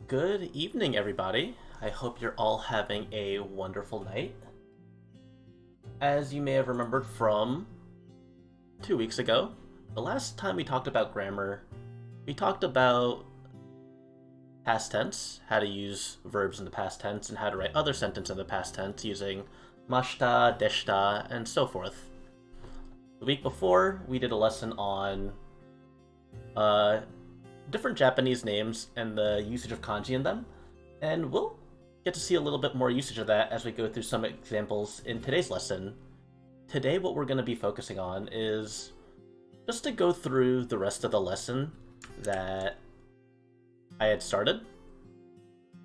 Good evening, everybody. I hope you're all having a wonderful night. As you may have remembered from 2 weeks ago, the last time we talked about grammar, we talked about past tense, how to use verbs in the past tense, and how to write other sentences in the past tense using mashita, deshita, and so forth. The week before, we did a lesson on different Japanese names and the usage of kanji in them, and we'll get to see a little bit more usage of that as we go through some examples in today's lesson. Today, what we're going to be focusing on is just to go through the rest of the lesson that I had started.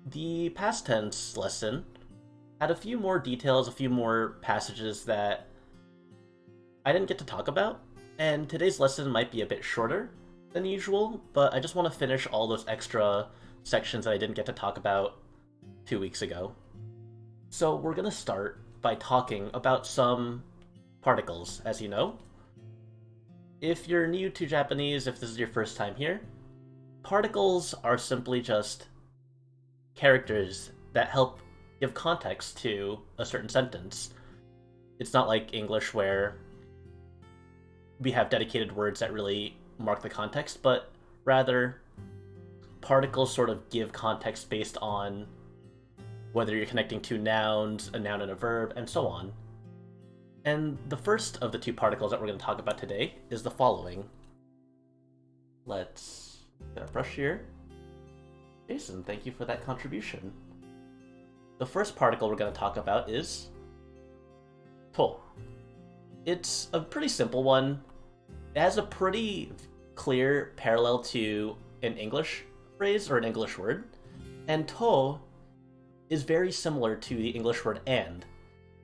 The past tense lesson had a few more details, a few more passages that I didn't get to talk about, and today's lesson might be a bit shorter than usual, but I just want to finish all those extra sections that I didn't get to talk about 2 weeks ago. So we're going to start by talking about some particles, as you know. If you're new to Japanese, if this is your first time here, particles are simply just characters that help give context to a certain sentence. It's not like English where we have dedicated words that really mark the context, but rather particles sort of give context based on whether you're connecting two nouns, a noun and a verb, and so on. And the first of the two particles that we're going to talk about today is the following. Let's get our brush here. Jason, thank you for that contribution. The first particle we're going to talk about is to. It's a pretty simple one. It has a pretty clear parallel to an English phrase or an English word, and to is very similar to the English word and.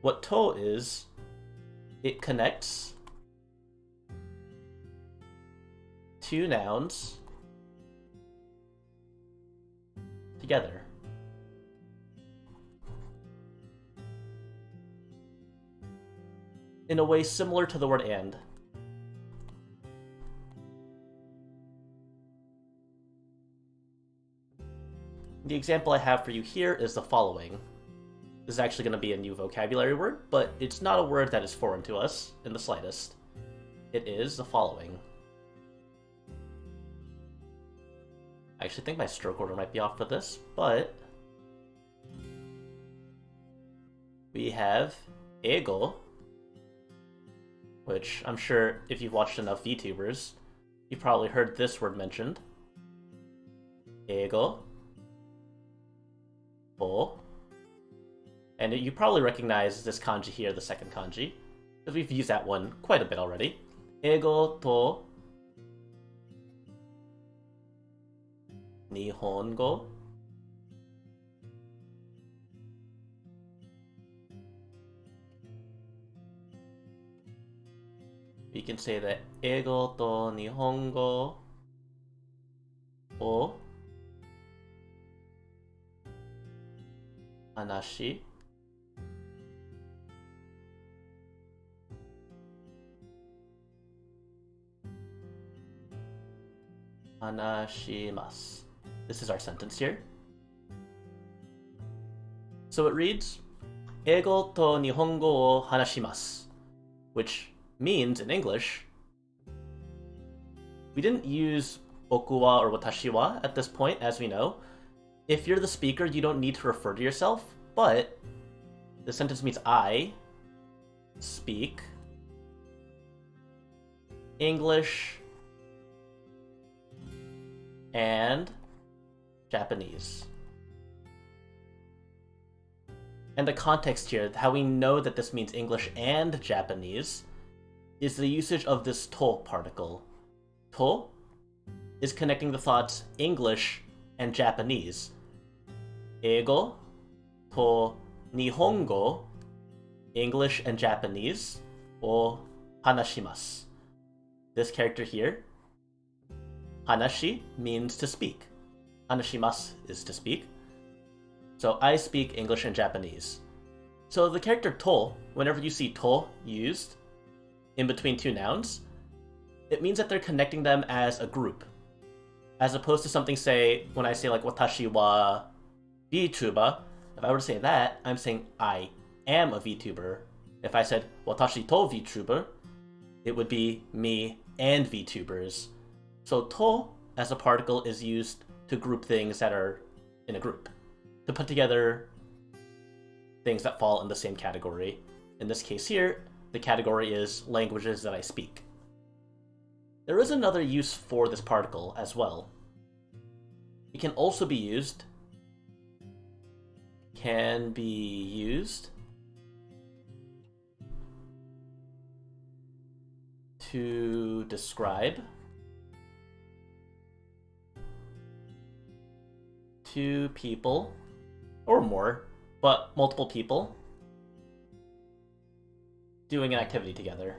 What to is, it connects two nouns together. In a way similar to the word and. The example I have for you here is the following. This is actually going to be a new vocabulary word, but it's not a word that is foreign to us in the slightest. It is the following. I actually think my stroke order might be off for this, but we have ego, which I'm sure if you've watched enough VTubers, you've probably heard this word mentioned. Ego. To. And you probably recognize this kanji here, the second kanji, because we've used that one quite a bit already. Ego to Nihongo. We can say that ego to Nihongo o hanashi hanashimasu. This is our sentence here. So it reads, Eigo to Nihongo o hanashimasu, which means in English, we didn't use boku wa or watashi wa at this point, as we know. If you're the speaker, you don't need to refer to yourself, but the sentence means I speak English and Japanese. And the context here, how we know that this means English and Japanese, is the usage of this to particle. To is connecting the thoughts English and Japanese. Eigo to Nihongo, English and Japanese, o hanashimasu. This character here, hanashi, means to speak. Hanashimasu is to speak. So I speak English and Japanese. So the character to, whenever you see to used in between two nouns, it means that they're connecting them as a group, As opposed to something, say, when I say like watashi wa VTuber, if I were to say that, I'm saying I am a VTuber. If I said watashi to VTuber, it would be me and VTubers. So to as a particle is used to group things that are in a group, to put together things that fall in the same category. In this case here, the category is languages that I speak. There is another use for this particle as well. It can also be used, to describe two people, or more, but multiple people, doing an activity together.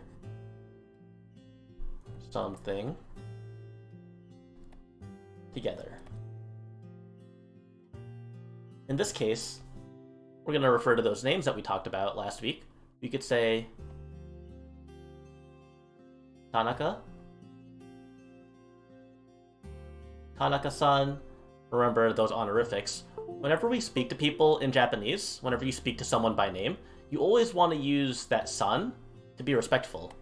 Something together. In this case, we're going to refer to those names that we talked about last week. You could say Tanaka, Tanaka-san. Remember those honorifics. Whenever we speak to people in Japanese, whenever you speak to someone by name, you always want to use that san to be respectful.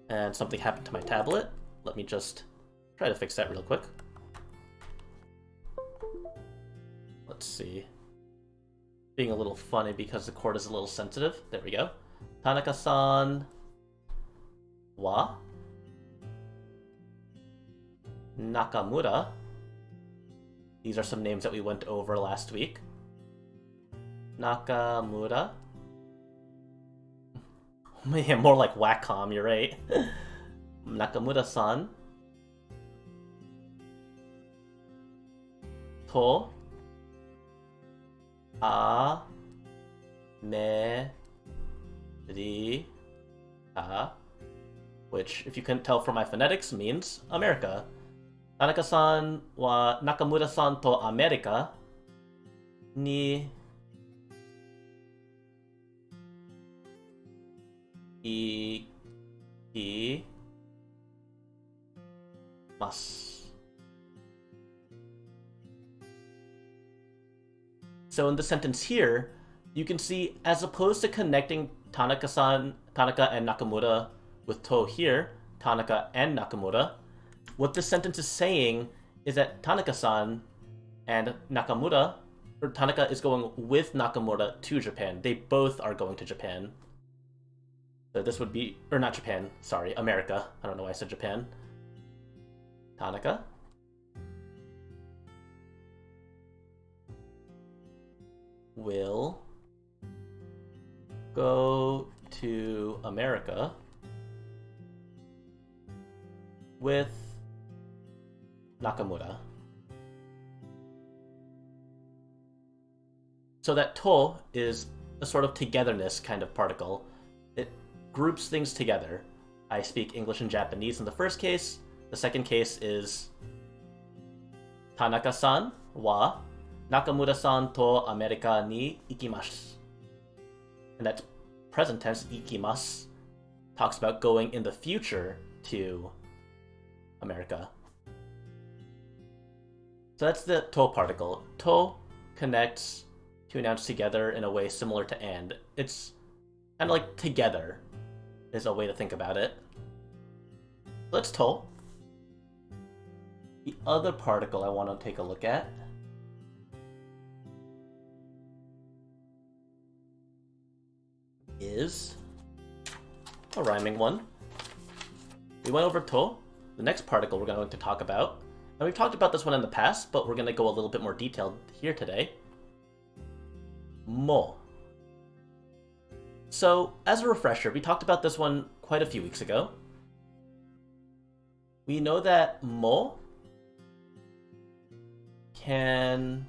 And something happened to my tablet. Let me just try to fix that real quick. Let's see. Being a little funny because the cord is a little sensitive. There we go. Tanaka-san wa Nakamura. These are some names that we went over last week. Nakamura. Man, more like Wacom, you're right. Nakamura-san. To. A. Me. Ri. Ta. Which, if you couldn't tell from my phonetics, means America. Tanaka-san wa Nakamura-san to America ni ikimasu. So in the sentence here, you can see, as opposed to connecting Tanaka and Nakamura with to here, Tanaka and Nakamura, what this sentence is saying is that Tanaka-san and Nakamura, or Tanaka is going with Nakamura to Japan. They both are going to Japan. So this would be, or not Japan, sorry, America. I don't know why I said Japan. Tanaka will go to America with Nakamura. So that to is a sort of togetherness kind of particle. It groups things together. I speak English and Japanese in the first case. The second case is Tanaka-san wa Nakamura-san to America ni ikimasu. And that's present tense, ikimasu, talks about going in the future to America. So that's the to particle. To connects two nouns together in a way similar to and. It's kind of like together is a way to think about it. Let's to. The other particle I want to take a look at is a rhyming one. We went over to. The next particle we're going to talk about, and we've talked about this one in the past, but we're going to go a little bit more detailed here today. Mo. So, as a refresher, we talked about this one quite a few weeks ago. We know that mo can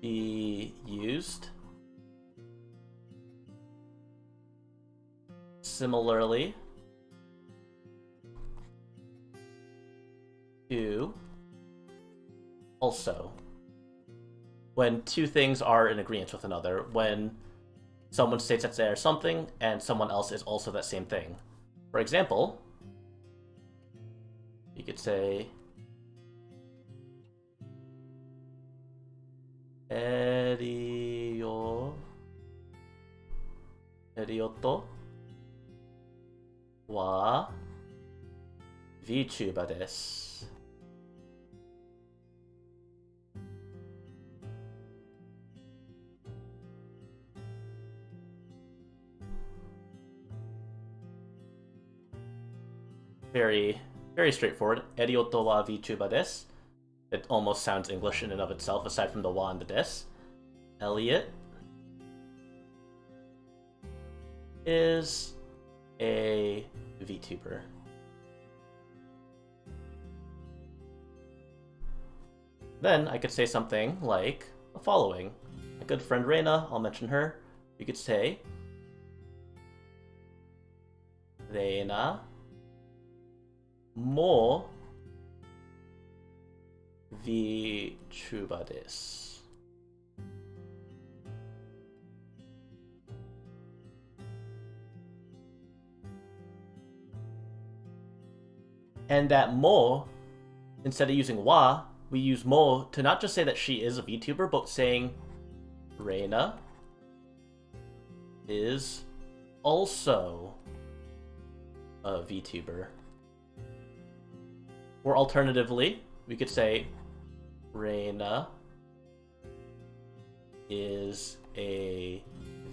be used similarly to also. When two things are in agreement with another, when someone states that they are something and someone else is also that same thing. For example, you could say エリオットは VTuber です。Very, very straightforward. エリオットは VTuber です。It almost sounds English in and of itself, aside from the wa and the des. Elliot is a VTuber. Then I could say something like the following. My good friend Reina, I'll mention her. You could say, Reina mo VTuber です。And that mo, instead of using wa, we use mo to not just say that she is a VTuber, but saying Reina is also a VTuber. Or alternatively, we could say Reina is a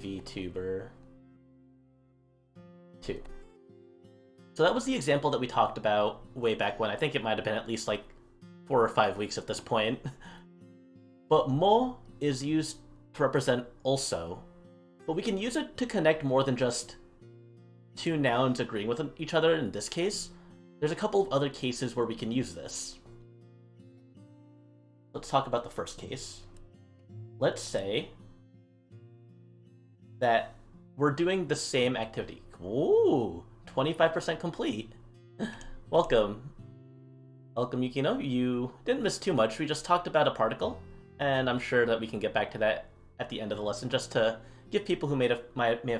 VTuber too. So that was the example that we talked about way back when. I think it might have been at least like 4 or 5 weeks at this point. But mo is used to represent also, but we can use it to connect more than just two nouns agreeing with each other in this case. There's a couple of other cases where we can use this. Let's talk about the first case. Let's say that we're doing the same activity. Ooh, 25% complete. Welcome. Welcome, Yukino. You didn't miss too much. We just talked about a particle, and I'm sure that we can get back to that at the end of the lesson just to give people who may have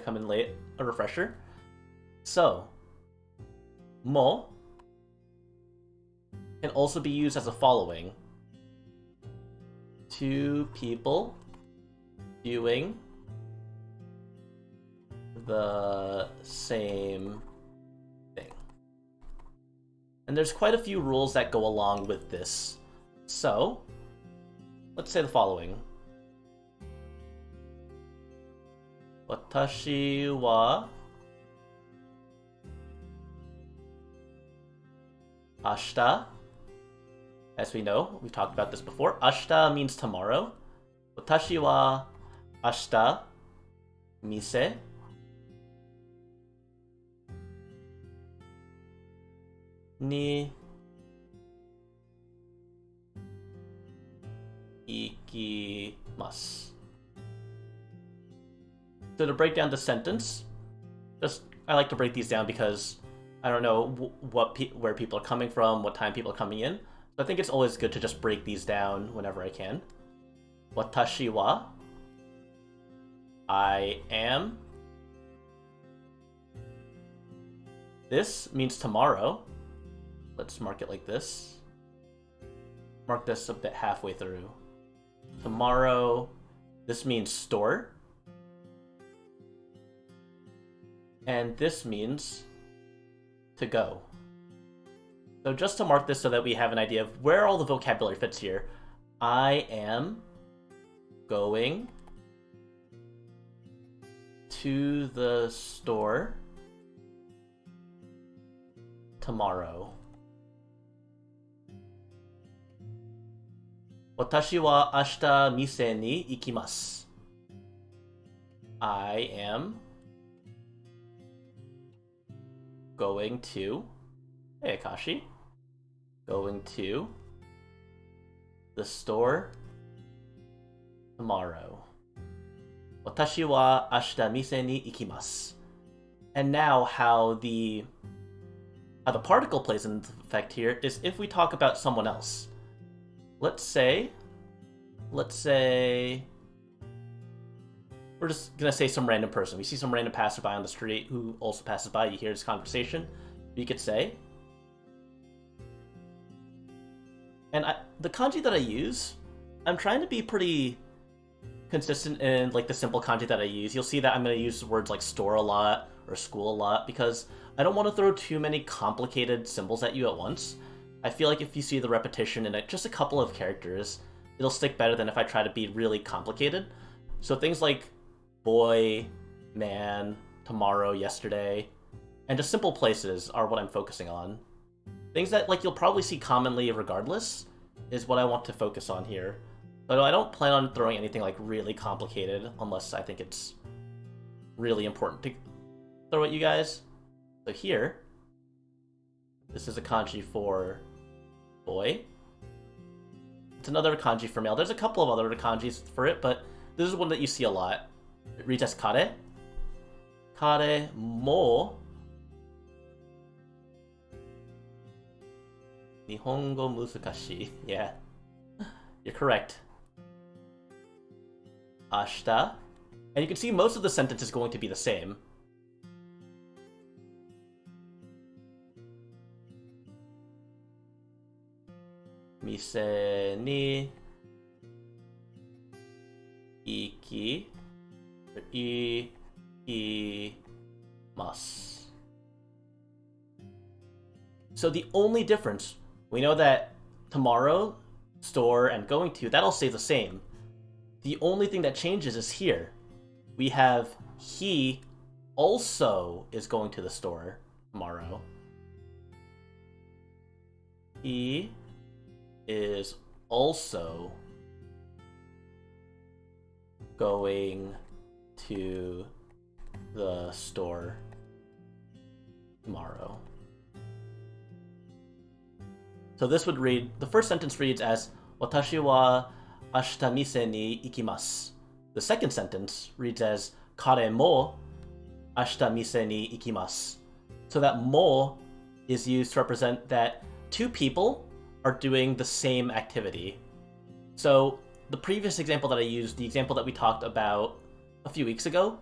come in late a refresher. So, mo can also be used as the following. Two people doing the same thing. And there's quite a few rules that go along with this. So, let's say the following. Watashi wa ashita. As we know, we've talked about this before. Ashita means tomorrow. Watashi wa ashita mise ni ikimasu. So to break down the sentence, I like to break these down because I don't know where people are coming from, what time people are coming in. So I think it's always good to just break these down whenever I can. Watashi wa, I am. This means tomorrow. Let's mark it like this. Mark this a bit halfway through. Tomorrow, this means store. And this means to go. So just to mark this so that we have an idea of where all the vocabulary fits here, I am going to the store tomorrow. Watashi wa ashita mise ni ikimasu. I am going to, hey Akashi, going to the store tomorrow. Watashi wa ashita mise ni ikimasu. And now how the particle plays into effect here is if we talk about someone else. Let's say we're just gonna say some random person. We see some random passerby on the street who also passes by. You hear this conversation. You could say, and the kanji that I use, I'm trying to be pretty consistent in like the simple kanji that I use, you'll see that I'm going to use words like store a lot or school a lot because I don't want to throw too many complicated symbols at you at once. I feel like if you see the repetition in just a couple of characters, it'll stick better than if I try to be really complicated. So things like boy, man, tomorrow, yesterday, and just simple places are what I'm focusing on. Things that like you'll probably see commonly regardless is what I want to focus on here. But I don't plan on throwing anything like really complicated unless I think it's really important to throw at you guys. So here, this is a kanji for boy. It's another kanji for male. There's a couple of other kanjis for it, but this is one that you see a lot. It reads as kare. Kare mo. Nihongo musukashi. Yeah, you're correct. Ashita. And you can see most of the sentence is going to be the same. Mise ni iki ikimasu. So the only difference, we know that tomorrow, store, and going to, that'll stay the same. The only thing that changes is here. We have he also is going to the store tomorrow. He is also going to the store tomorrow. So this would read, the first sentence reads as Watashi wa ashita mise ni ikimasu. The second sentence reads as Kare mo ashita mise ni ikimasu. So that mo is used to represent that two people are doing the same activity. So the previous example that I used, the example that we talked about a few weeks ago,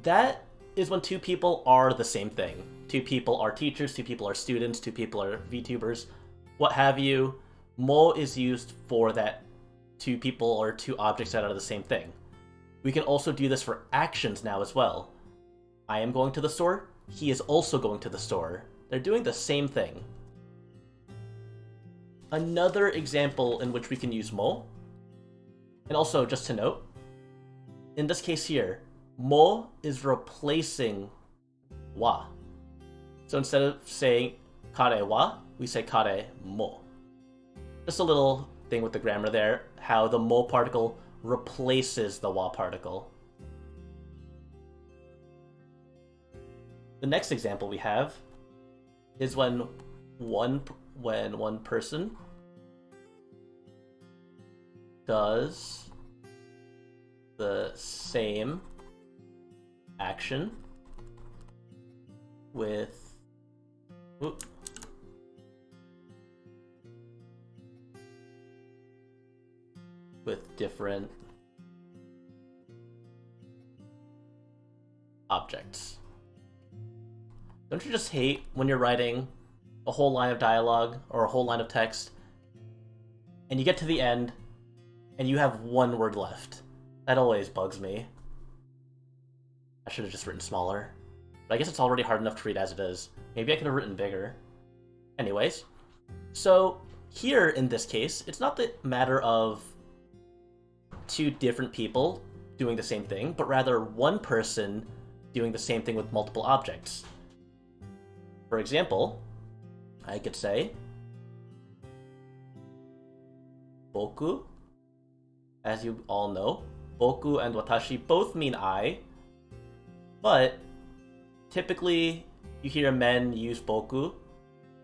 that is when two people are the same thing. Two people are teachers, two people are students, two people are VTubers, what have you. Mo is used for that two people or two objects that are the same thing. We can also do this for actions now as well. I am going to the store, he is also going to the store. They're doing the same thing. Another example in which we can use mo, and also just to note, in this case here, mo is replacing wa. So instead of saying kare wa, we say kare mo. Just a little thing with the grammar there, how the mo particle replaces the wa particle. The next example we have is when one person does the same action with different objects. Don't you just hate when you're writing a whole line of dialogue or a whole line of text and you get to the end and you have one word left? That always bugs me. I should have just written smaller. But I guess it's already hard enough to read as it is. Maybe I could have written bigger. Anyways, so here in this case, it's not the matter of two different people doing the same thing, but rather one person doing the same thing with multiple objects. For example, I could say boku. As you all know, boku and watashi both mean I, but typically you hear men use boku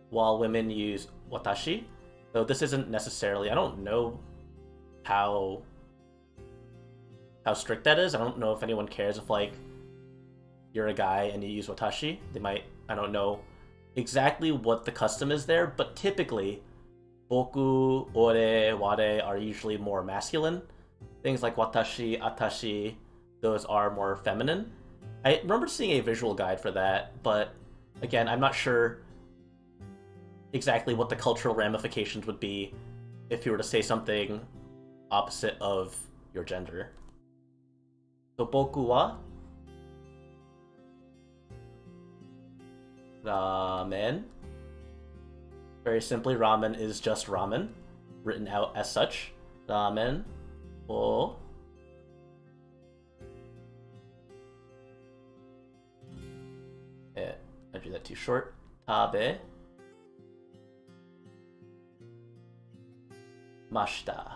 while women use watashi. So this isn't necessarily, I don't know how strict that is. I don't know if anyone cares if like you're a guy and you use watashi. They might, I don't know exactly what the custom is there, but typically boku, ore, ware are usually more masculine. Things like watashi, atashi, those are more feminine. I remember seeing a visual guide for that, but again, I'm not sure exactly what the cultural ramifications would be if you were to say something opposite of your gender. So boku wa ramen. Very simply, ramen is just ramen, written out as such. Ramen o I drew that too short. Tabe mashita.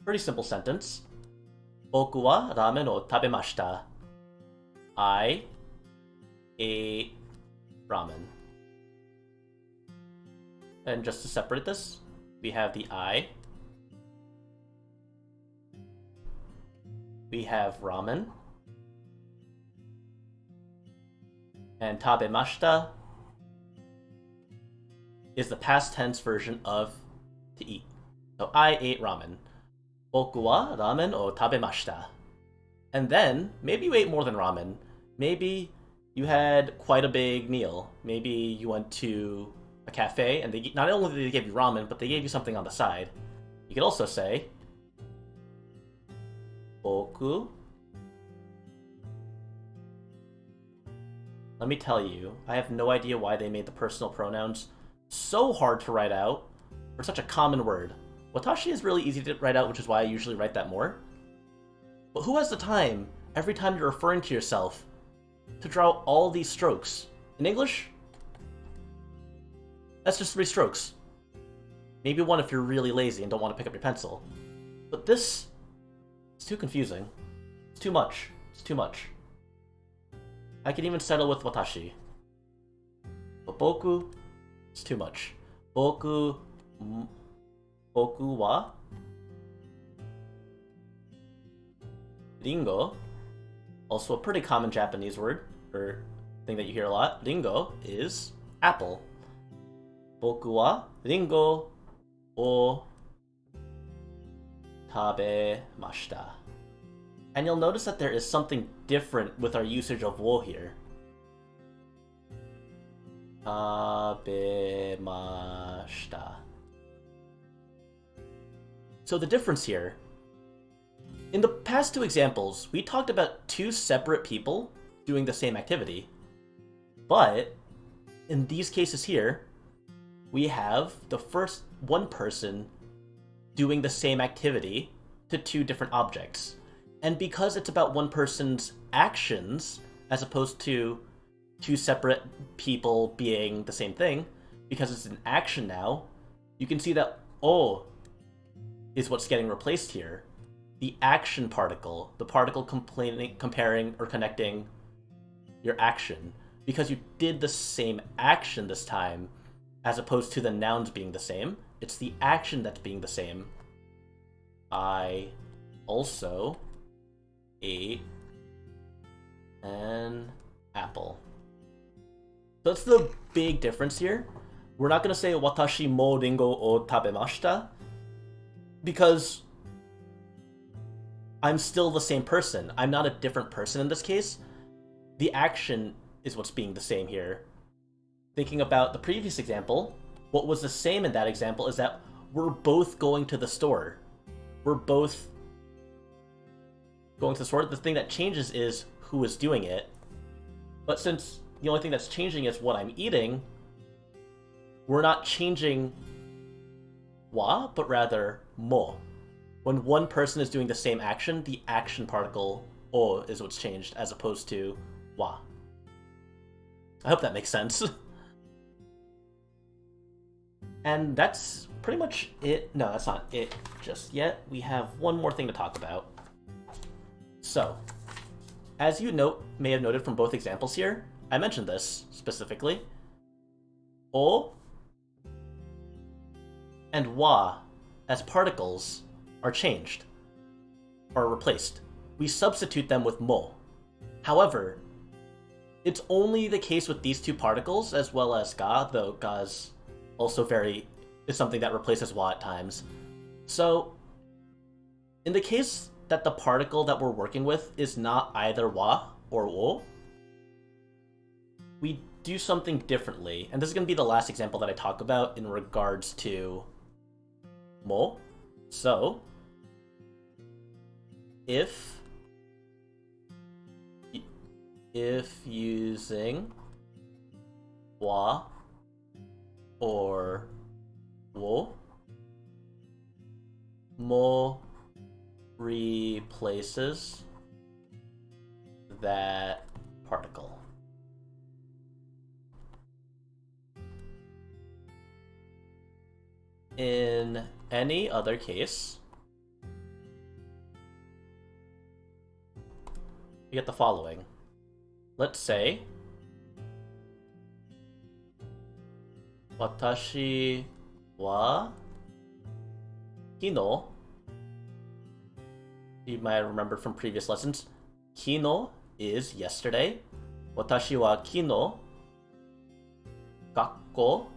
Pretty simple sentence. Boku wa ramen o tabemashita. I ate ramen. And just to separate this, we have the I. We have ramen. And tabemashita is the past tense version of to eat. So I ate ramen. Boku wa ramen o tabemashita. And then, maybe you ate more than ramen. Maybe you had quite a big meal. Maybe you went to a cafe and they not only did they give you ramen, but they gave you something on the side. You could also say boku. Let me tell you, I have no idea why they made the personal pronouns so hard to write out for such a common word. Watashi is really easy to write out, which is why I usually write that more. But who has the time, every time you're referring to yourself, to draw all these strokes? In English, that's just 3 strokes. Maybe 1 if you're really lazy and don't want to pick up your pencil. But this is too confusing. It's too much. It's too much. I can even settle with watashi. But boku, it's too much. Boku wa ringo, also a pretty common Japanese word, or thing that you hear a lot. Ringo is apple. Boku wa ringo o tabemashita. And you'll notice that there is something different with our usage of wo here. Tabemashita. So the difference here, in the past 2 examples, we talked about 2 separate people doing the same activity. But in these cases here, we have the first one person doing the same activity to 2 different objects. And because it's about one person's actions, as opposed to 2 separate people being the same thing, because it's an action now, you can see that o is what's getting replaced here. The action particle, the particle comparing or connecting your action. Because you did the same action this time, as opposed to the nouns being the same, it's the action that's being the same. I also ate an apple. So that's the big difference here. We're not going to say watashi mo ringo o tabemashita, because I'm still the same person. I'm not a different person in this case. The action is what's being the same here. Thinking about the previous example, what was the same in that example is that we're both going to the store. We're both going to the store. The thing that changes is who is doing it. But since the only thing that's changing is what I'm eating, we're not changing wa, but rather mo. When one person is doing the same action, the action particle o is what's changed, as opposed to wa. I hope that makes sense. And that's pretty much it. No, that's not it just yet. We have one more thing to talk about. So, as you may have noted from both examples here, I mentioned this specifically. O and wa as particles are changed, or replaced. We substitute them with mo. However, it's only the case with these 2 particles, as well as ga, though ga's also is something that replaces wa at times. So, in the case that the particle that we're working with is not either wa or wo, we do something differently. And this is going to be the last example that I talk about in regards to mo. So, if using wa or wo, mo replaces that particle. In any other case, we get the following. Let's say, watashi wa kino. You might remember from previous lessons. Kino is yesterday. Watashi wa kino gakko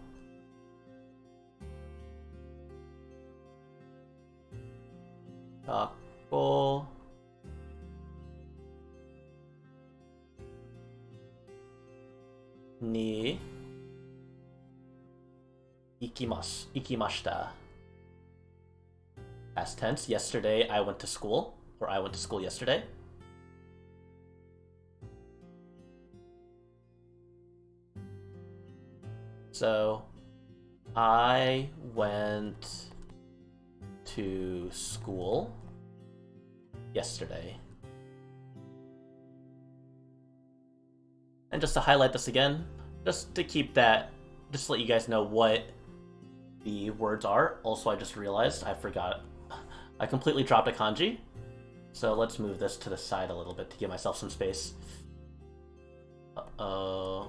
ni ikimashita. Past tense, yesterday I went to school, or I went to school yesterday. So, I went to school yesterday. And just to highlight this again, just to keep that, just to let you guys know what the words are. Also, I just realized I forgot. I completely dropped a kanji. So let's move this to the side a little bit to give myself some space. Uh-oh.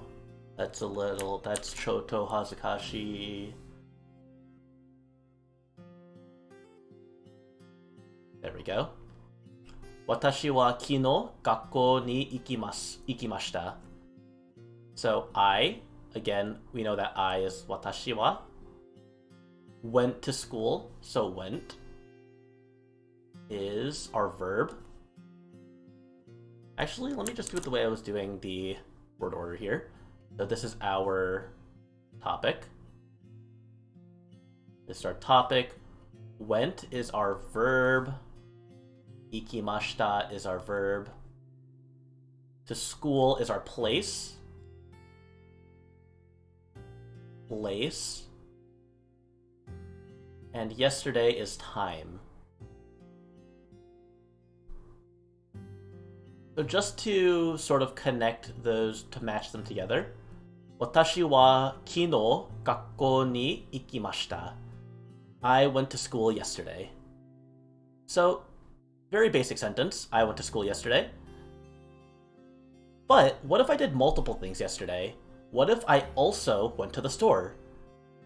That's Choto Hazukashi. There we go. Watashi wa kino gakko ni ikimashita. So I, again, we know that I is watashi wa. Went to school, so went is our verb. Actually, let me just do it the way I was doing the word order here. So this is our topic. This is our topic. Went is our verb. Ikimashita is our verb. To school is our place. Place. And yesterday is time. So just to sort of connect those, to match them together, watashi wa kino gakko ni ikimashita. I went to school yesterday. So, very basic sentence. I went to school yesterday. But what if I did multiple things yesterday? What if I also went to the store?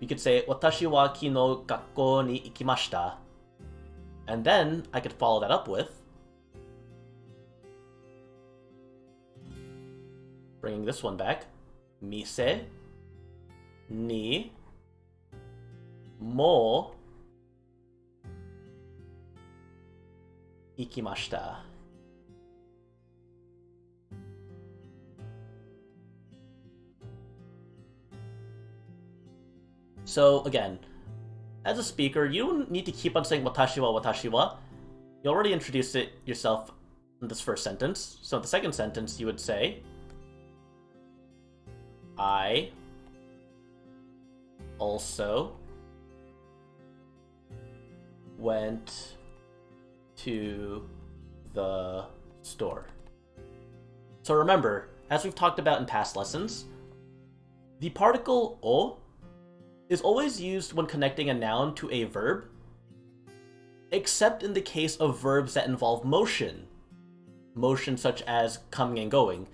You could say, watashi wa kino gakko ni ikimashita. And then I could follow that up with, bringing this one back, mise ni mo ikimashita. So again, as a speaker, you don't need to keep on saying watashi wa, watashi wa. You already introduced it yourself in this first sentence. So in the second sentence, you would say, I also went to the store. So remember, as we've talked about in past lessons, the particle o is always used when connecting a noun to a verb, except in the case of verbs that involve motion. Motion such as coming and going.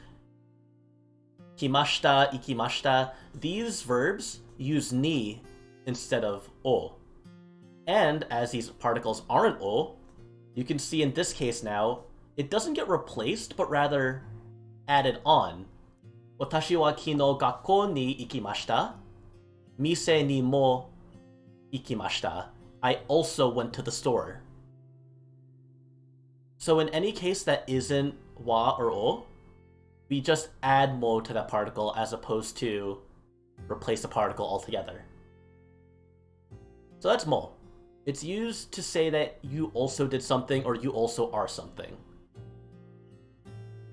Kimashita, ikimashita, these verbs use ni instead of o. And as these particles aren't o, you can see in this case now, it doesn't get replaced, but rather added on. Watashi wa kino gakko ni ikimashita. Mise ni mo ikimashita. I also went to the store. So in any case that isn't wa or o, we just add mo to that particle as opposed to replace the particle altogether. So that's mo. It's used to say that you also did something or you also are something.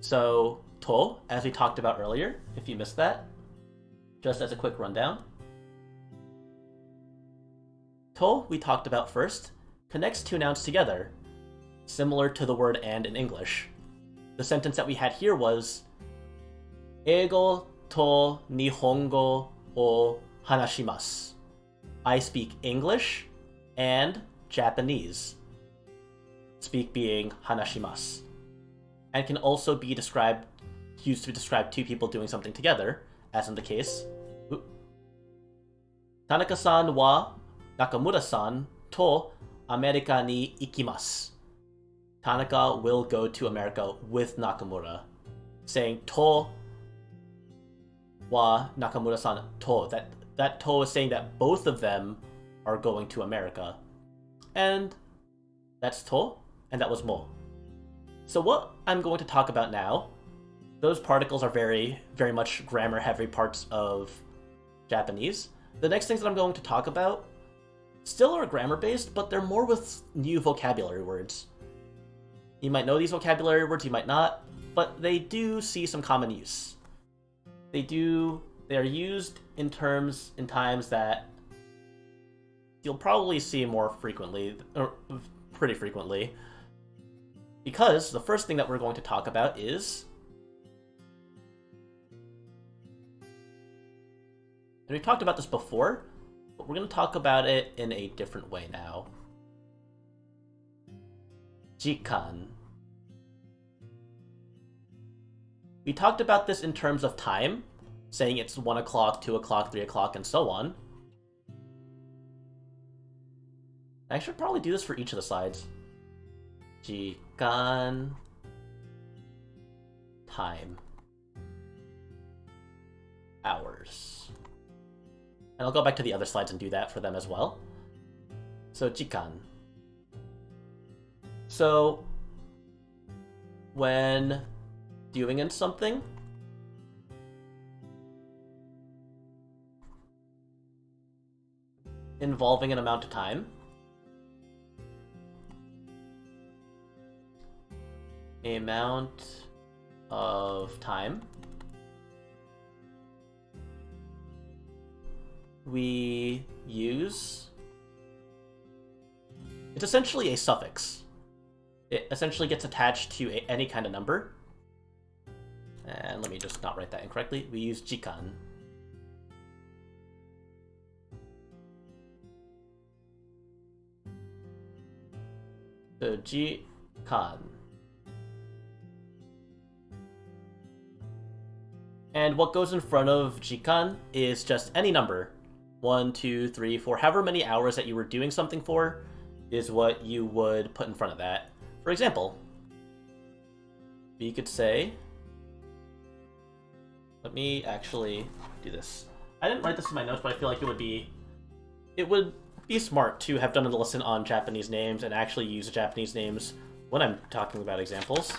So, to, as we talked about earlier, if you missed that, just as a quick rundown. To, we talked about first, connects two nouns together, similar to the word and in English. The sentence that we had here was Eigo to Nihongo o hanashimasu. I speak English and Japanese. Speak being hanashimasu. And can also be used to describe two people doing something together, as in the case Tanaka-san wa Nakamura-san to America ni ikimasu. Tanaka will go to America with Nakamura. Saying to wa Nakamura-san to. That to is saying that both of them are going to America. And that's to, and that was mo. So what I'm going to talk about now, those particles are very, very much grammar-heavy parts of Japanese. The next things that I'm going to talk about still are grammar-based, but they're more with new vocabulary words. You might know these vocabulary words, you might not, but they do see some common use. They are used in times that you'll probably see more frequently, or pretty frequently, because the first thing that we're going to talk about is, and we talked about this before, but we're going to talk about it in a different way now. Jikan. We talked about this in terms of time, saying it's 1 o'clock, 2 o'clock, 3 o'clock, and so on. I should probably do this for each of the slides. Jikan. Time. Hours. And I'll go back to the other slides and do that for them as well. So, jikan. So, when doing something, involving an amount of time, we use, it's essentially a suffix. It essentially gets attached to any kind of number. And let me just not write that incorrectly. We use jikan. So jikan. And what goes in front of jikan is just any number. 1, 2, 3, 4, however many hours that you were doing something for is what you would put in front of that. For example, you could say, let me actually do this. I didn't write this in my notes, but I feel like it would be smart to have done a lesson on Japanese names and actually use the Japanese names when I'm talking about examples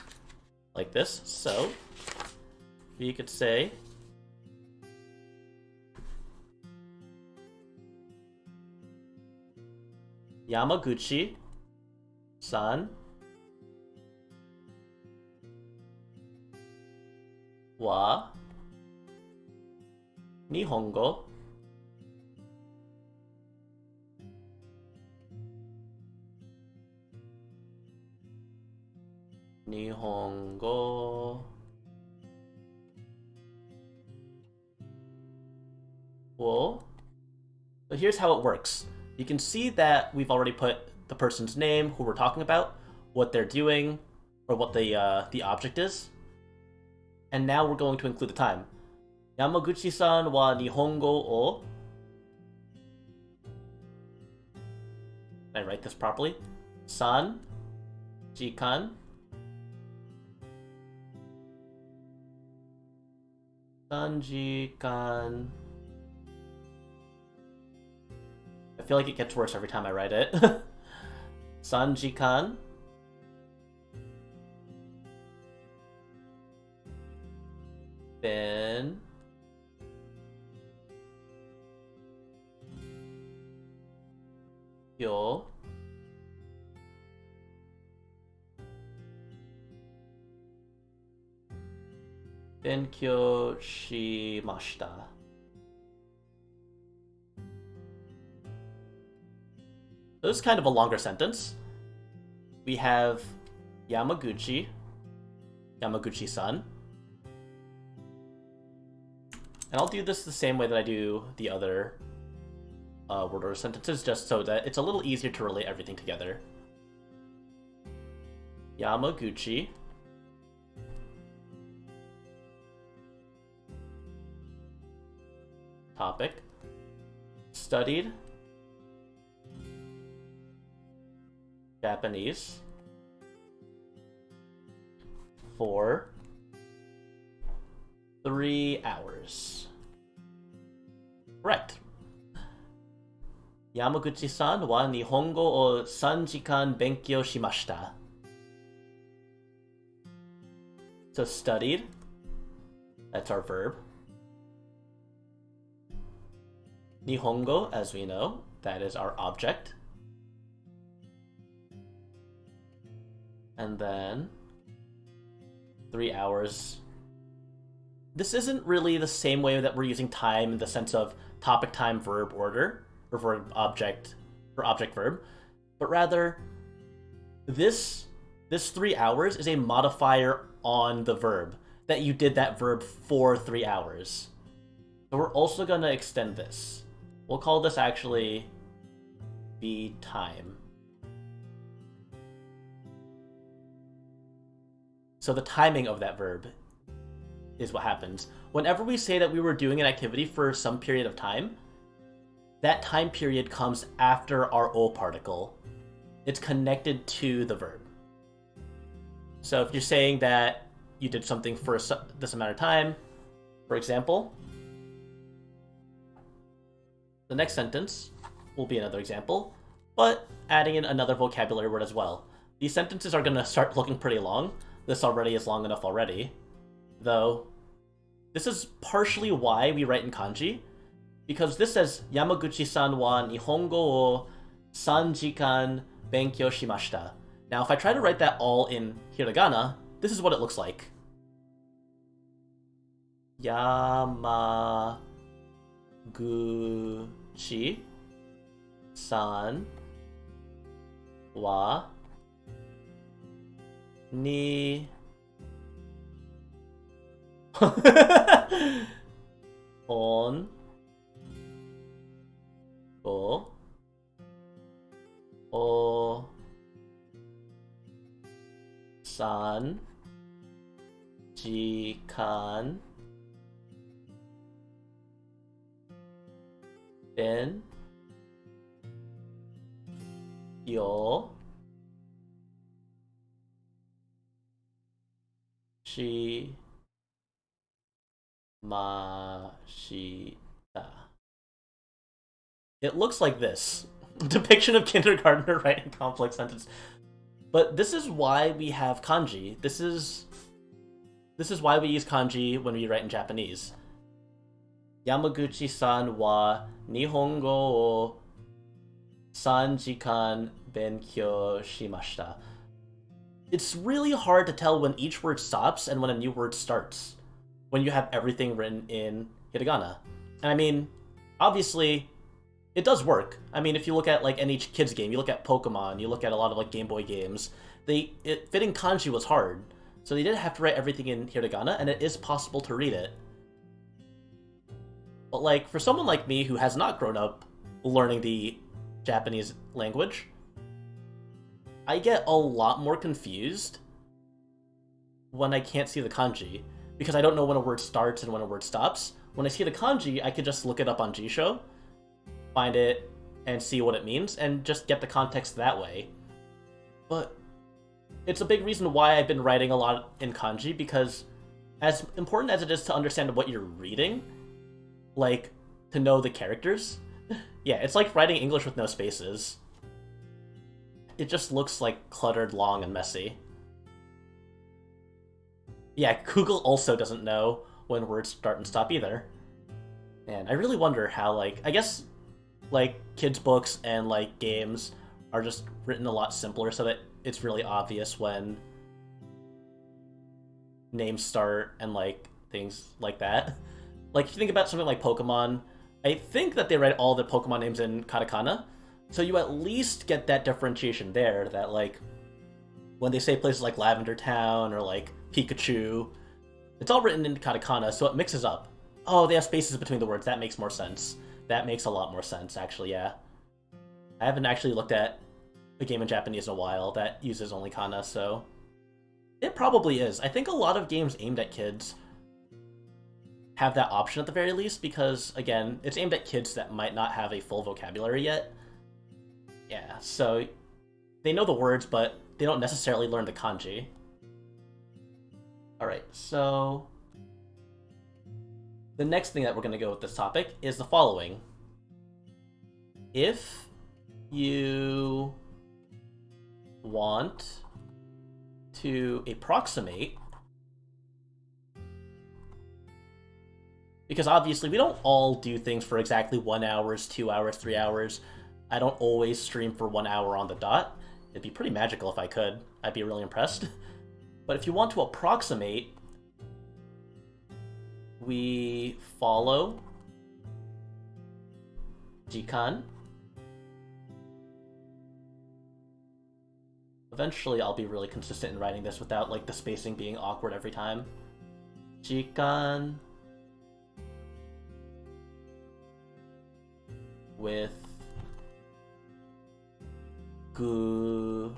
like this. So, you could say, Yamaguchi-san wa Nihongo wo. So here's how it works. You can see that we've already put the person's name, who we're talking about, what they're doing, or what the object is. And now we're going to include the time. Yamaguchi-san wa Nihongo o... Did I write this properly? San, jikan, sanjikan. I feel like it gets worse every time I write it. Sanjikan. Then yo Benkyou shimashita. This is kind of a longer sentence. We have Yamaguchi, Yamaguchi-san. And I'll do this the same way that I do the other word order sentences, just so that it's a little easier to relate everything together. Yamaguchi. Topic. Studied Japanese for 3 hours. Correct. Yamaguchi-san wa Nihongo o 3 jikan benkyou shimashita. So studied, that's our verb. Nihongo, as we know, that is our object. And then 3 hours. This isn't really the same way that we're using time in the sense of topic, time, verb order, or verb object, or object verb, but rather this 3 hours is a modifier on the verb, that you did that verb for 3 hours. So we're also going to extend this. We'll call this actually be time. So the timing of that verb is what happens. Whenever we say that we were doing an activity for some period of time, that time period comes after our O particle. It's connected to the verb. So if you're saying that you did something for this amount of time, for example, the next sentence will be another example, but adding in another vocabulary word as well. These sentences are going to start looking pretty long. This already is long enough already, though this is partially why we write in kanji, because this says Yamaguchi-san wa Nihongo o 3 jikan benkyou shimashita. Now, if I try to write that all in hiragana, this is what it looks like. Yamaguchi-san wa ni on go o san jikan ben yo shi mashita. It looks like this. Depiction of kindergartner writing complex sentence. But this is why we have kanji. This is why we use kanji when we write in Japanese. Yamaguchi-san wa Nihongo o 3 jikan benkyou shimashita. It's really hard to tell when each word stops and when a new word starts, when you have everything written in hiragana. And I mean, obviously, it does work. I mean, if you look at like any kids game, you look at Pokemon, you look at a lot of like Game Boy games, fitting kanji was hard. So they didn't have to write everything in hiragana, and it is possible to read it. But like, for someone like me who has not grown up learning the Japanese language, I get a lot more confused when I can't see the kanji, because I don't know when a word starts and when a word stops. When I see the kanji, I could just look it up on Jisho, find it, and see what it means, and just get the context that way. But it's a big reason why I've been writing a lot in kanji, because as important as it is to understand what you're reading, like, to know the characters, yeah, it's like writing English with no spaces. It just looks like cluttered, long, and messy. Yeah, Google also doesn't know when words start and stop either. And I really wonder how, like, I guess, like, kids' books and, like, games are just written a lot simpler so that it's really obvious when names start and, like, things like that. Like, if you think about something like Pokemon, I think that they write all the Pokemon names in katakana, so you at least get that differentiation there, that, like, when they say places like Lavender Town or, like, Pikachu, it's all written in katakana, so it mixes up. Oh, they have spaces between the words. That makes more sense. That makes a lot more sense, actually, yeah. I haven't actually looked at a game in Japanese in a while that uses only kana, so it probably is. I think a lot of games aimed at kids have that option at the very least, because, again, it's aimed at kids that might not have a full vocabulary yet. Yeah, so they know the words, but they don't necessarily learn the kanji. Alright, so the next thing that we're going to go with this topic is the following. If you want to approximate, because obviously we don't all do things for exactly 1 hour, 2 hours, 3 hours. I don't always stream for 1 hour on the dot. It'd be pretty magical if I could. I'd be really impressed. But if you want to approximate, we follow jikan. Eventually I'll be really consistent in writing this without, like, the spacing being awkward every time. Jikan with gurai.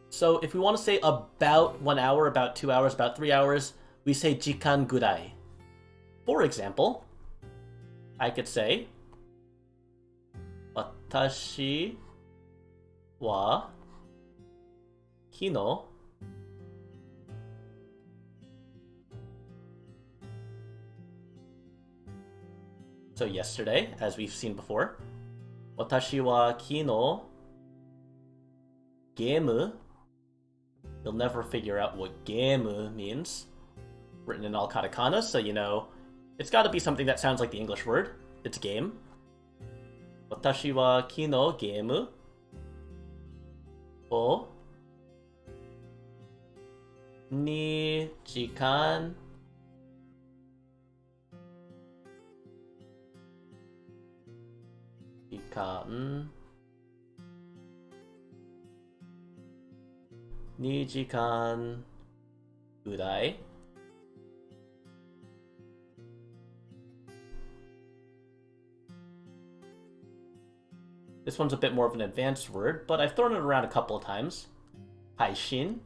So if we want to say about 1 hour, about 2 hours, about 3 hours, we say jikan gurai. For example, I could say watashi wa kino so yesterday, as we've seen before, watashi wa kino game. You'll never figure out what game means. Written in all katakana, so you know it's got to be something that sounds like the English word. It's game. Watashi wa kino game o 2時間 2時間ぐらい This one's a bit more of an advanced word, but I've thrown it around a couple of times. Haishin.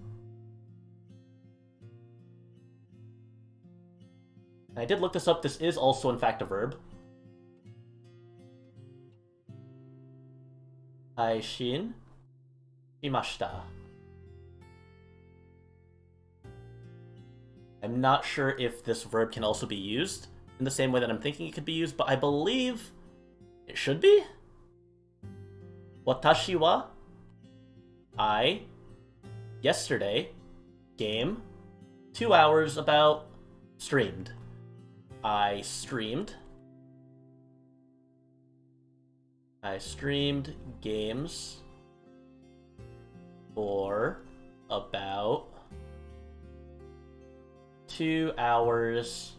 And I did look this up. This is also, in fact, a verb. Haishin shimashita. I'm not sure if this verb can also be used in the same way that I'm thinking it could be used, but I believe it should be. Watashi wa, I, yesterday, game, 2 hours about, streamed. I streamed games for about 2 hours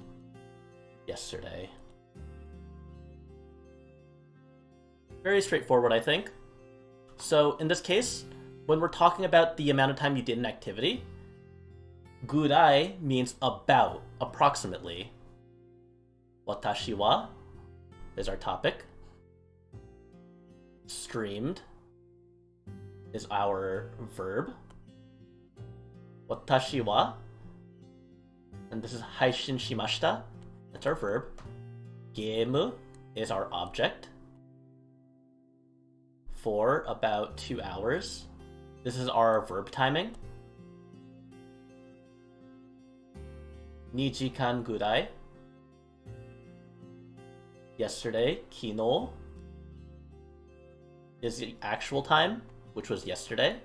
yesterday. Very straightforward, I think. So in this case, when we're talking about the amount of time you did an activity, gurai means about, approximately. Watashi wa is our topic. Streamed is our verb. Watashi wa, and this is haishin shimashita, that's our verb. Game is our object. For about 2 hours. This is our verb timing. 2時間ぐらい Yesterday, kino is the actual time, which was yesterday.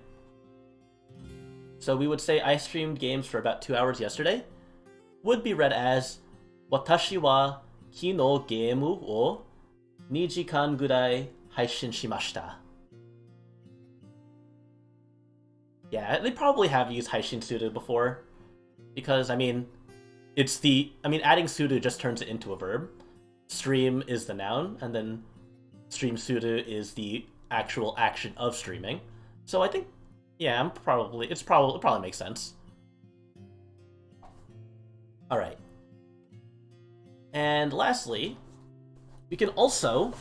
So we would say I streamed games for about 2 hours yesterday. Would be read as watashi wa kino game o 2時間ぐらい配信しました. Yeah, they probably have used Haishin Suda before. Because, I mean, adding sudo just turns it into a verb. Stream is the noun, and then stream sudo is the actual action of streaming. So I think, yeah, it probably makes sense. All right. And lastly, we can also,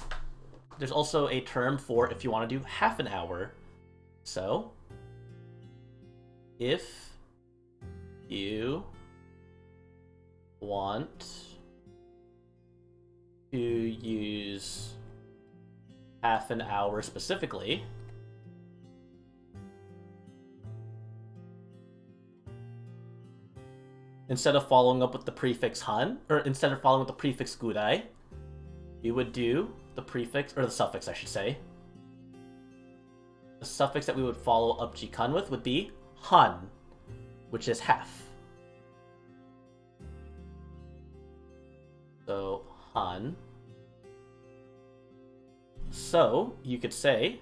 there's also a term for if you want to do half an hour. So, if you want to use half an hour specifically, instead of following up with the prefix han, or instead of following with the prefix gudai, you would do the prefix, or the suffix, I should say. The suffix that we would follow up jikan with would be han, which is half. So, han. So, you could say,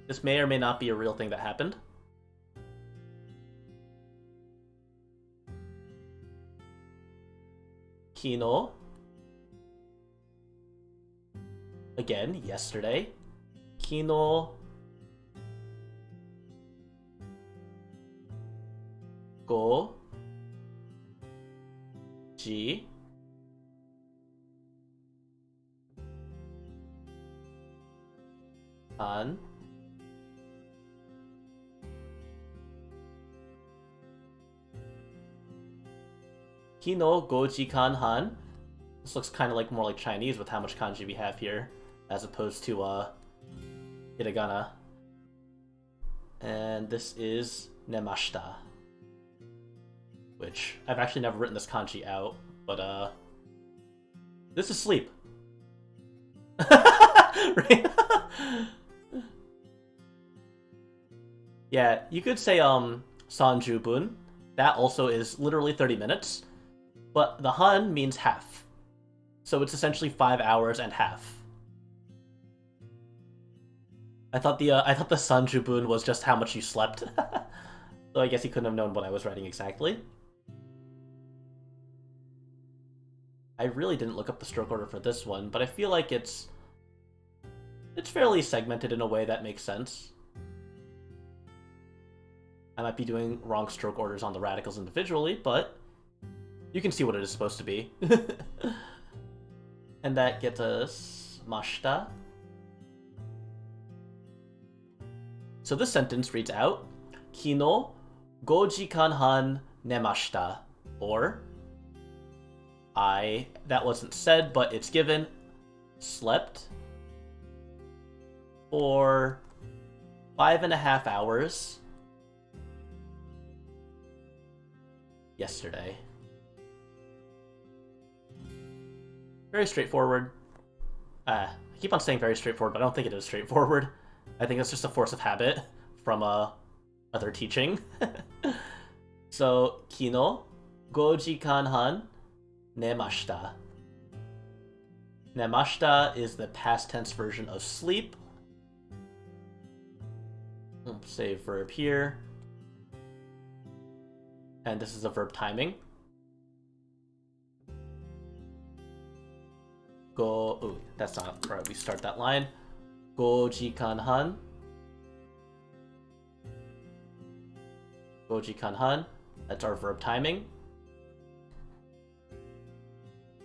this may or may not be a real thing that happened. Kino. Again, yesterday. Kino. Go. Ji. An. Kino goji kan han. This looks kind of like more like Chinese with how much kanji we have here, as opposed to hiragana. And this is nemashita, which I've actually never written this kanji out, but this is sleep. Right? Yeah, you could say sanjubun. That also is literally 30 minutes. But the han means half. So it's essentially 5 hours and half. I thought the sanjubun was just how much you slept. So I guess he couldn't have known what I was writing exactly. I really didn't look up the stroke order for this one, but I feel like it's fairly segmented in a way that makes sense. I might be doing wrong stroke orders on the radicals individually, but you can see what it is supposed to be. And that gets us mashita. So this sentence reads out, Kino gojikan han nemashita, or that wasn't said, but it's given, slept for 5.5 hours yesterday. Very straightforward. I keep on saying very straightforward, but I don't think it is straightforward. I think it's just a force of habit from other teaching. So, kino gojikan han nemashita. Nemashita is the past tense version of sleep. Say verb here. And this is a verb timing. Go. Oh, that's not where we start that line. Gojikan han. Gojikan han. That's our verb timing.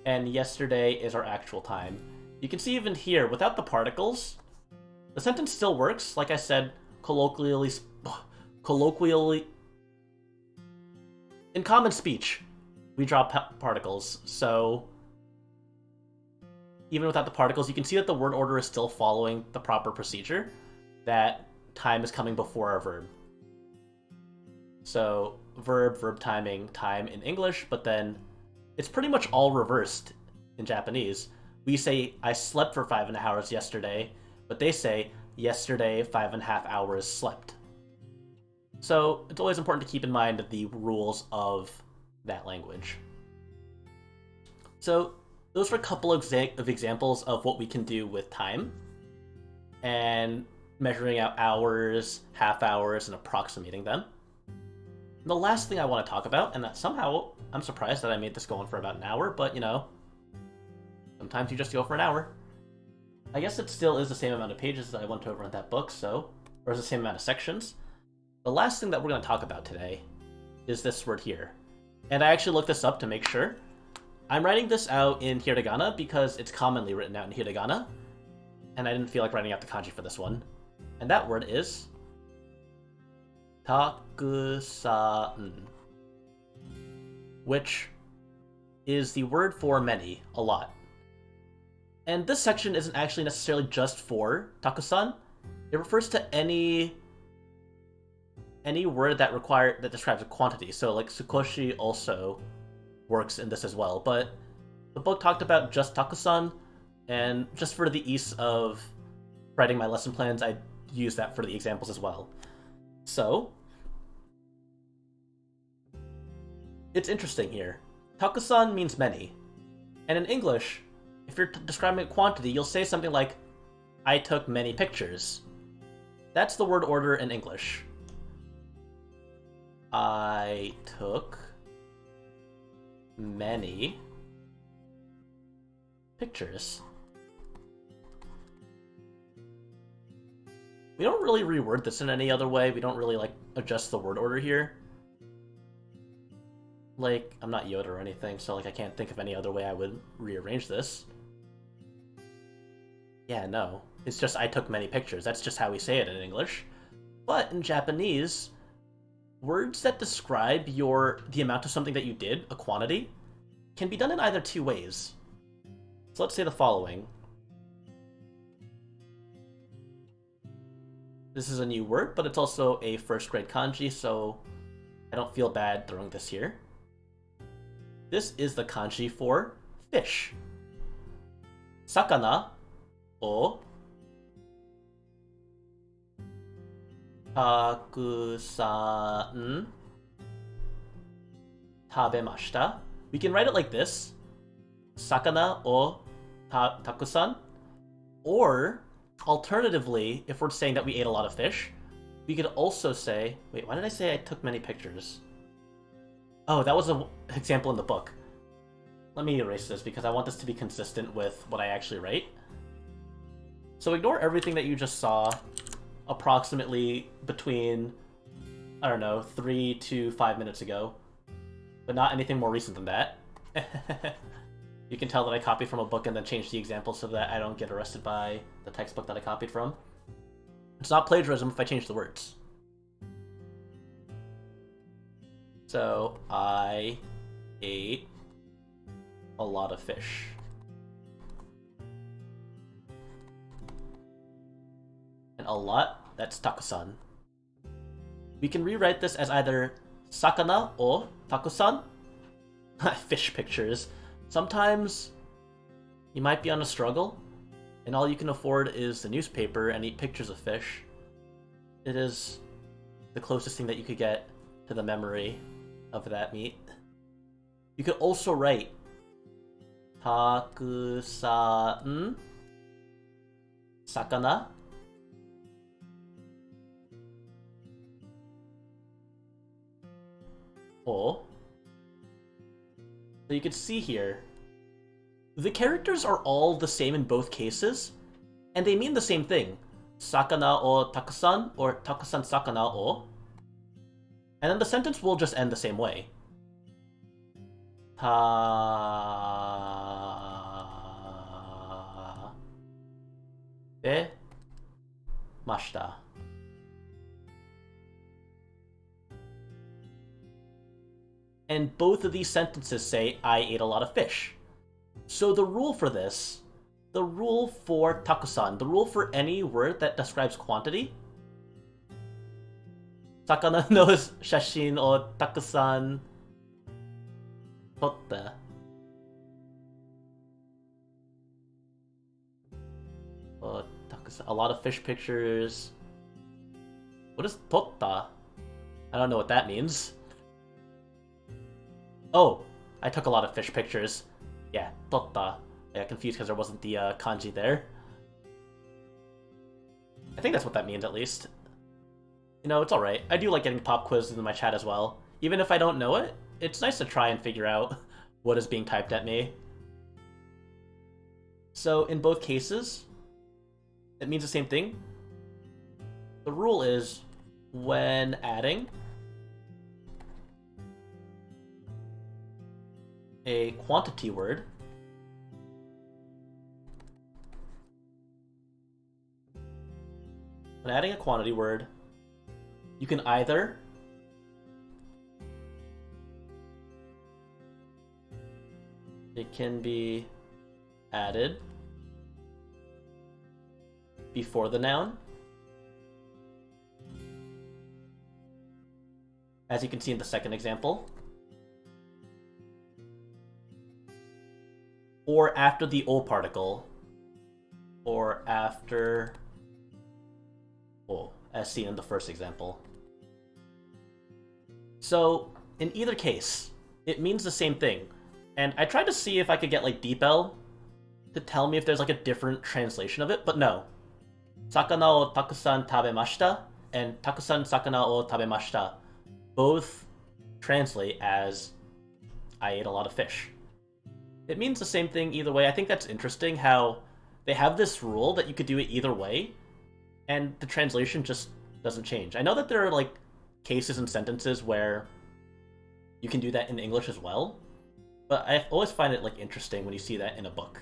And yesterday is our actual time. You can see even here, without the particles, the sentence still works. Like I said, colloquially, in common speech, we draw particles. So even without the particles, you can see that the word order is still following the proper procedure, that time is coming before our verb. So verb timing, time in English, but then it's pretty much all reversed in Japanese. We say, I slept for 5.5 hours yesterday, but they say, yesterday 5.5 hours slept. So it's always important to keep in mind the rules of that language. So those were a couple of examples of what we can do with time and measuring out hours, half hours, and approximating them. The last thing I want to talk about, and that somehow I'm surprised that I made this go on for about an hour, but you know, sometimes you just go for an hour. I guess it still is the same amount of pages that I went over in that book, so, or the same amount of sections. The last thing that we're going to talk about today is this word here. And I actually looked this up to make sure. I'm writing this out in hiragana because it's commonly written out in hiragana, and I didn't feel like writing out the kanji for this one. And that word is takusan, which is the word for many, a lot. And this section isn't actually necessarily just for takusan. It refers to any word that describes a quantity. So like sukoshi also works in this as well. But the book talked about just takusan, and just for the ease of writing my lesson plans, I use that for the examples as well. So it's interesting here. Takusan means many. And in English, if you're describing a quantity, you'll say something like, I took many pictures. That's the word order in English. I took many pictures. We don't really reword this in any other way. We don't really, like, adjust the word order here. Like, I'm not Yoda or anything, so, like, I can't think of any other way I would rearrange this. Yeah, no. It's just I took many pictures. That's just how we say it in English. But in Japanese, words that describe the amount of something that you did, a quantity, can be done in either two ways. So let's say the following. This is a new word, but it's also a first grade kanji, so I don't feel bad throwing this here. This is the kanji for fish. Sakana o takusan tabemashita. We can write it like this. Sakana o takusan. Or, alternatively, if we're saying that we ate a lot of fish, we could also say... Wait, why did I say I took many pictures? Oh, that was an example in the book. Let me erase this because I want this to be consistent with what I actually write. So ignore everything that you just saw approximately between, I don't know, 3 to 5 minutes ago. But not anything more recent than that. You can tell that I copied from a book and then changed the example so that I don't get arrested by the textbook that I copied from. It's not plagiarism if I change the words. So, I ate a lot of fish. And a lot, that's takusan. We can rewrite this as either sakana or takusan. Fish pictures. Sometimes you might be on a struggle, and all you can afford is the newspaper and eat pictures of fish. It is the closest thing that you could get to the memory of that meat. You could also write takusan sakana o. So you can see here, the characters are all the same in both cases, and they mean the same thing. Sakana o takusan, or takusan sakana o. And then the sentence will just end the same way. Tabemashita. And both of these sentences say, I ate a lot of fish. So the rule for this, the rule for takusan, the rule for any word that describes quantity, sakana no shashin o takusan totte. A lot of fish pictures. What is totta? I don't know what that means. Oh, I took a lot of fish pictures. Yeah, totta. I got confused because there wasn't the kanji there. I think that's what that means, at least. You know, it's alright. I do like getting pop quizzes in my chat as well. Even if I don't know it, it's nice to try and figure out what is being typed at me. So in both cases, it means the same thing. The rule is when adding a quantity word, you can either it can be added before the noun, as you can see in the second example, or after the O particle, or after O, as seen in the first example. So, in either case, it means the same thing. And I tried to see if I could get, like, DeepL to tell me if there's, like, a different translation of it, but no. Sakana o takusan tabemashita and takusan sakana o tabemashita both translate as I ate a lot of fish. It means the same thing either way. I think that's interesting how they have this rule that you could do it either way, and the translation just doesn't change. I know that there are, like, cases and sentences where you can do that in English as well, but I always find it, like, interesting when you see that in a book.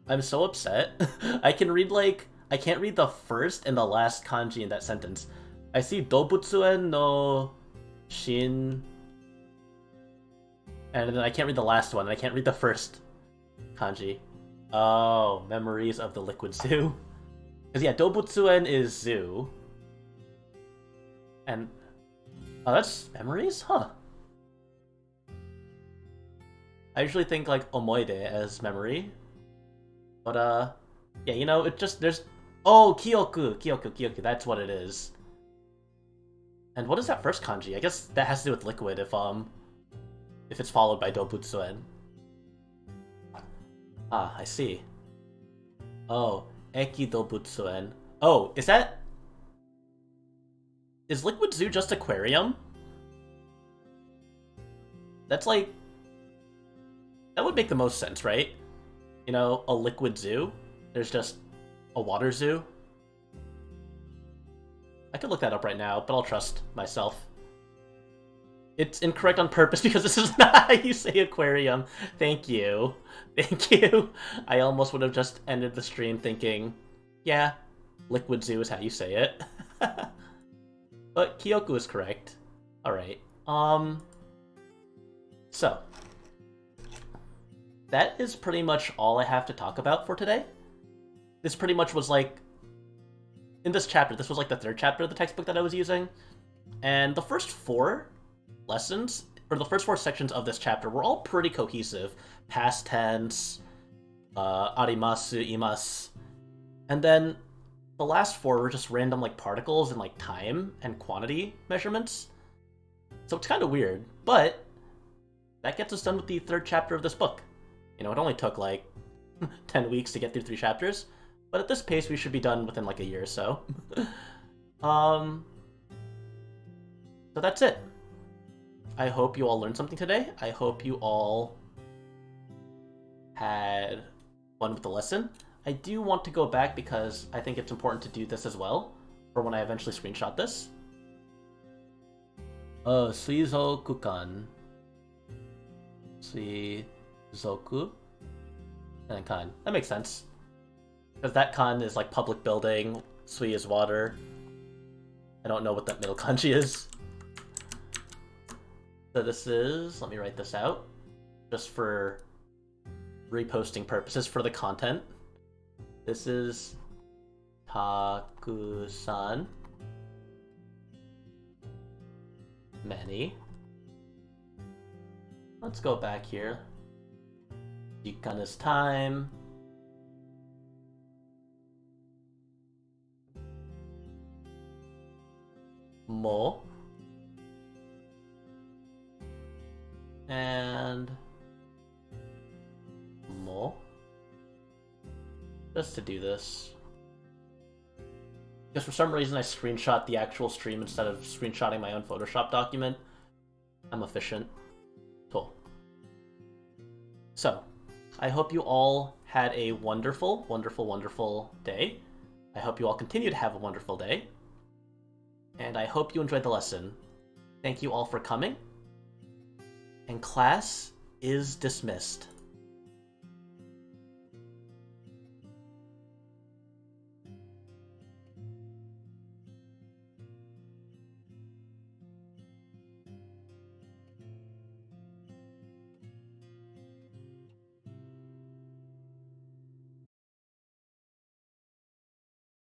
I'm so upset. I can't read the first and the last kanji in that sentence. I see Dobutsuen no Shin, and then I can't read the last one, and I can't read the first kanji. Oh, memories of the liquid zoo. Because yeah, Dobutsuen is zoo. And oh, that's memories? Huh. I usually think like omoide as memory. But yeah, you know, it just there's oh, kyoku, that's what it is. And what is that first kanji? I guess that has to do with liquid if it's followed by Dobutsuen. Ah, I see. Oh, Eki Dobutsuen. Oh, is Liquid Zoo just aquarium? That's like... That would make the most sense, right? You know, a liquid zoo? There's just a water zoo? I could look that up right now, but I'll trust myself. It's incorrect on purpose because this is not how you say aquarium. Thank you. Thank you. I almost would have just ended the stream thinking, yeah, liquid zoo is how you say it. But Kyoku is correct. Alright. So. That is pretty much all I have to talk about for today. This pretty much was like... In this chapter, this was like the third chapter of the textbook that I was using. And the first 4 lessons, or the first 4 sections of this chapter were all pretty cohesive. Past tense, arimasu, imasu. And then the last 4 were just random like particles and like time and quantity measurements. So it's kind of weird, but that gets us done with the 3rd chapter of this book. You know, it only took like 10 weeks to get through 3 chapters, but at this pace we should be done within like a year or so. So that's it. I hope you all learned something today. I hope you all had fun with the lesson. I do want to go back because I think it's important to do this as well for when I eventually screenshot this. Suizoku-kan. Suizoku. And kan. That makes sense. Because that kan is like public building, Sui is water. I don't know what that middle kanji is. So this is, let me write this out, just for reposting purposes for the content. This is Takusan. Many. Let's go back here. Jikan is time. Mo. And mo. just to do this. Because for some reason I screenshot the actual stream instead of screenshotting my own Photoshop document. I'm efficient. Cool. So, I hope you all had a wonderful, wonderful, wonderful day. I hope you all continue to have a wonderful day. And I hope you enjoyed the lesson. Thank you all for coming. And class is dismissed.